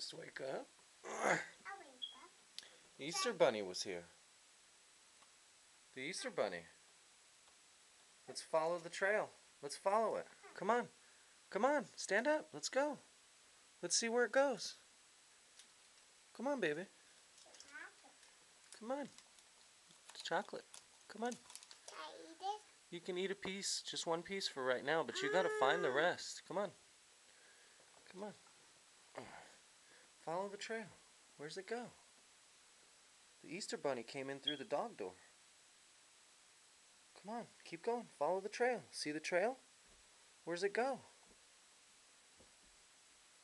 just wake up. The Easter Bunny was here. The Easter Bunny. Let's follow the trail. Let's follow it. Come on. Come on. Stand up. Let's go. Let's see where it goes. Come on, baby. Come on. It's chocolate. Come on. You can eat a piece, just one piece for right now, but you gotta find the rest. Come on. Come on. Follow the trail. Where's it go? The Easter Bunny came in through the dog door. Come on, keep going. Follow the trail. See the trail? Where's it go?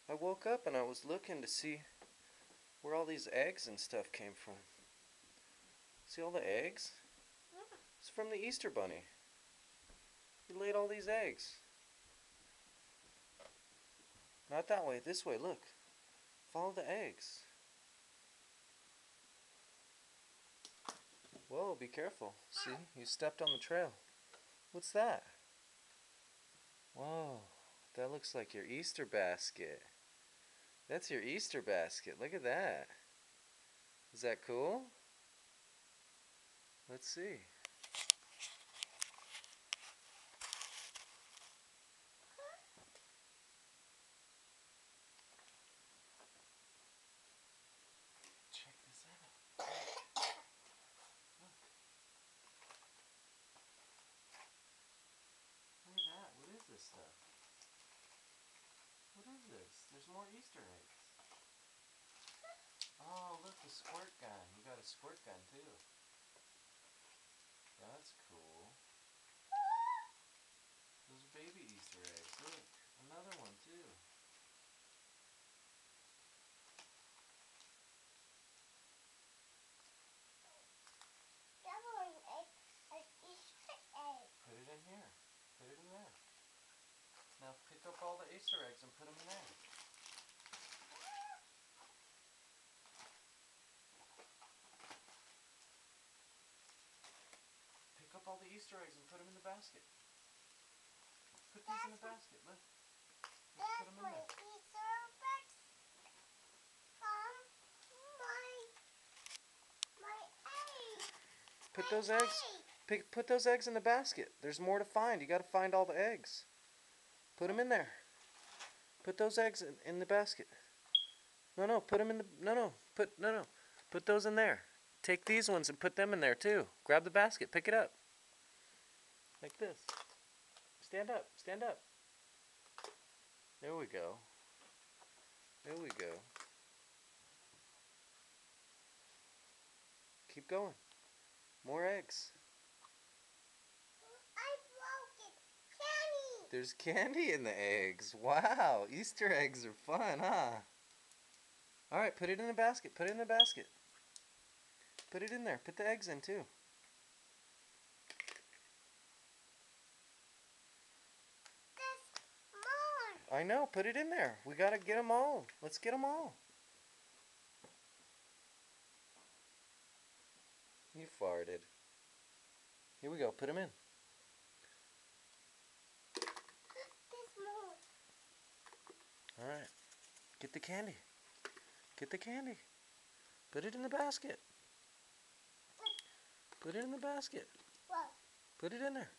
I woke up and I was looking to see where all these eggs and stuff came from. See all the eggs? It's from the Easter Bunny. He laid all these eggs. Not that way, this way, look. Follow the eggs. Whoa, be careful. See, you stepped on the trail. What's that? Whoa, that looks like your Easter basket. That's your Easter basket. Look at that. Is that cool? Let's see. Check this out. Look. Look at that. What is this stuff? What is this? There's more Easter eggs. Oh, look, the squirt gun. You got a squirt gun too. That's cool. Those are baby Easter eggs. Look, another one too. Put it in here. Put it in there. Now pick up all the Easter eggs and put them in there. Pick up all the Easter eggs and put them in the basket. Put these in the basket. Look. Let's put them in there. Put those eggs. Put those eggs in the basket. There's more to find. You got to find all the eggs. Put them in there. Put those eggs in the basket. No. Put them in the. No. Put those in there. Take these ones and put them in there too. Grab the basket. Pick it up. Like this. Stand up. Stand up. There we go. There we go. Keep going. More eggs. I broke it. Candy. There's candy in the eggs. Wow. Easter eggs are fun, huh? Alright, put it in the basket. Put it in the basket. Put it in there. Put the eggs in too. There's more. I know. Put it in there. We gotta get them all. Let's get them all. You farted. Here we go. Put them in. There's more. Alright. Get the candy. Get the candy. Put it in the basket. Put it in the basket. What? Put it in there.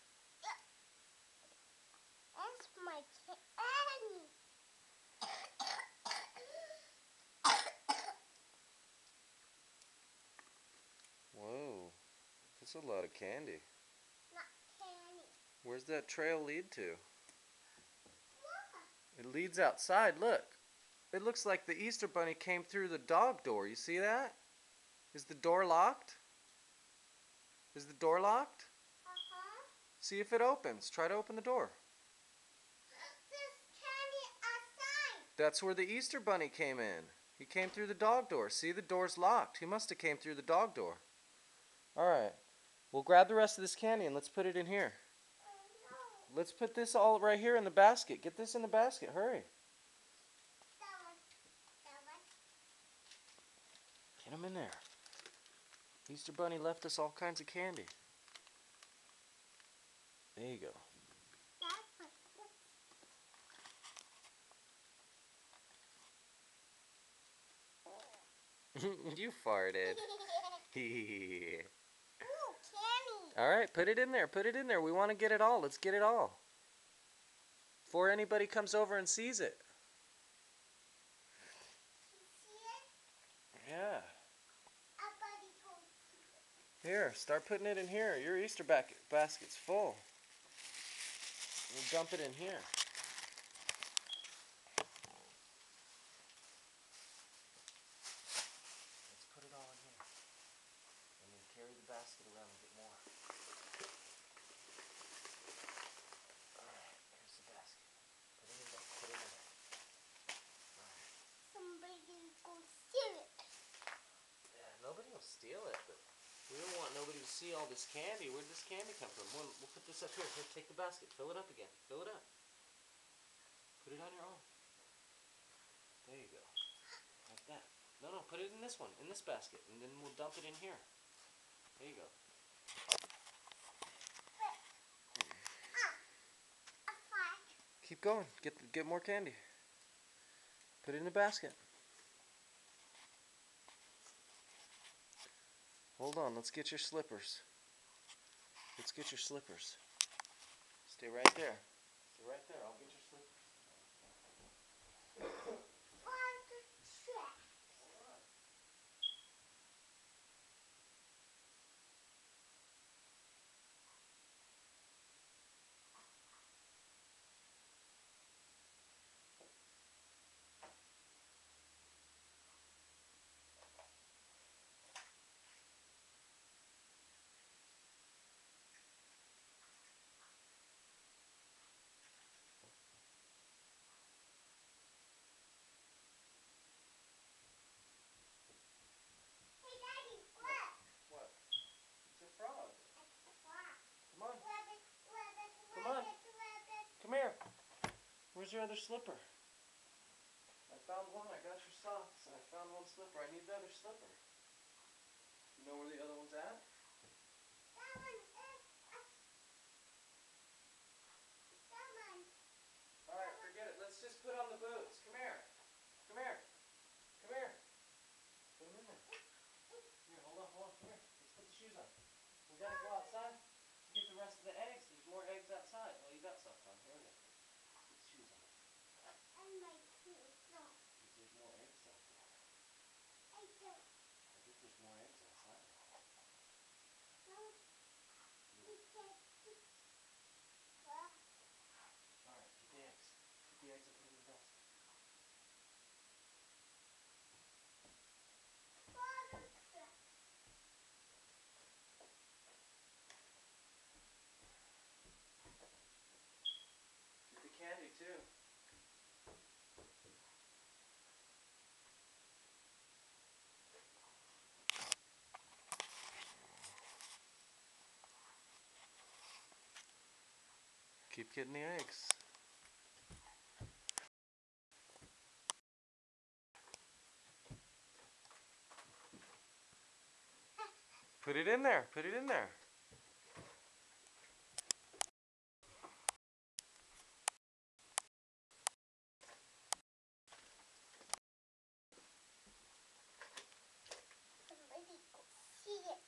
That's my candy. Whoa. That's a lot of candy. Not candy. Where's that trail lead to? What? It leads outside. Look. It looks like the Easter Bunny came through the dog door. You see that? Is the door locked? Is the door locked? See if it opens. Try to open the door. There's candy outside. That's where the Easter Bunny came in. He came through the dog door. See, the door's locked. He must have came through the dog door. Alright. We'll grab the rest of this candy and let's put it in here. No. Let's put this all right here in the basket. Get this in the basket. Hurry. That one. That one. Get them in there. Easter Bunny left us all kinds of candy. There you go. That one. You farted. Ooh, candy. All right, put it in there. Put it in there. We want to get it all. Let's get it all. Before anybody comes over and sees it. You see it? Yeah. A buddy go see it. Here, start putting it in here. Your Easter basket's full. We'll dump it in here. Let's put it all in here. And then carry the basket around and get more. Alright, here's the basket. Put it in there. Put it in there. Somebody go steal it. Yeah, nobody will steal it, but we don't want nobody to see all this candy. Where'd this candy come from? We'll put this up here. Here, take the basket. Fill it up again. Fill it up. Put it on your arm. There you go. Like that. No, put it in this one. In this basket. And then we'll dump it in here. There you go. A flag. Keep going. Get more candy. Put it in the basket. Hold on. Let's get your slippers. Let's get your slippers. Stay right there. Stay right there. I'll get your slippers. Flag track. Hey, Daddy, look. What? It's a frog. It's a flag. Come on. Rabbit, rabbit, Come on. rabbit, rabbit. Come here. Where's your other slipper? I found one. I got your socks. And I found one slipper. I need the other slipper. You know where the other one's at? That one is that one. Alright, forget it. Let's just put on the boots. Come here. Come here. Come here. Put them in there. Here, hold on. Come here. Let's put the shoes on. We gotta go outside to get the rest of the eggs. There's more eggs outside. Oh, you got socks on. Here we go. Put the shoes on. And my shoes. No, Because there's more eggs out there. I don't. I think there's more eggs outside. No, you can't. Alright, get the eggs. Get the eggs and put them in the basket. Water truck. Get the candy too. Keep getting the eggs. Put it in there. Put it in there. Somebody go see it.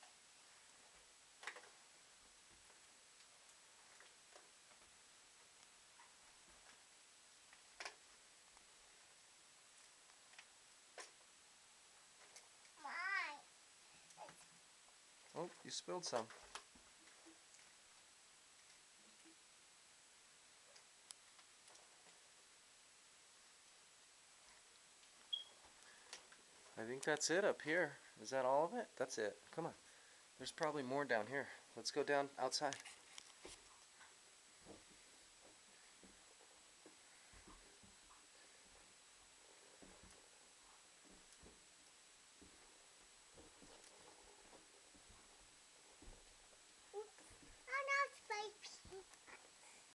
Mine. Oh, you spilled some. I think that's it up here. Is that all of it? That's it. Come on. There's probably more down here. Let's go down outside.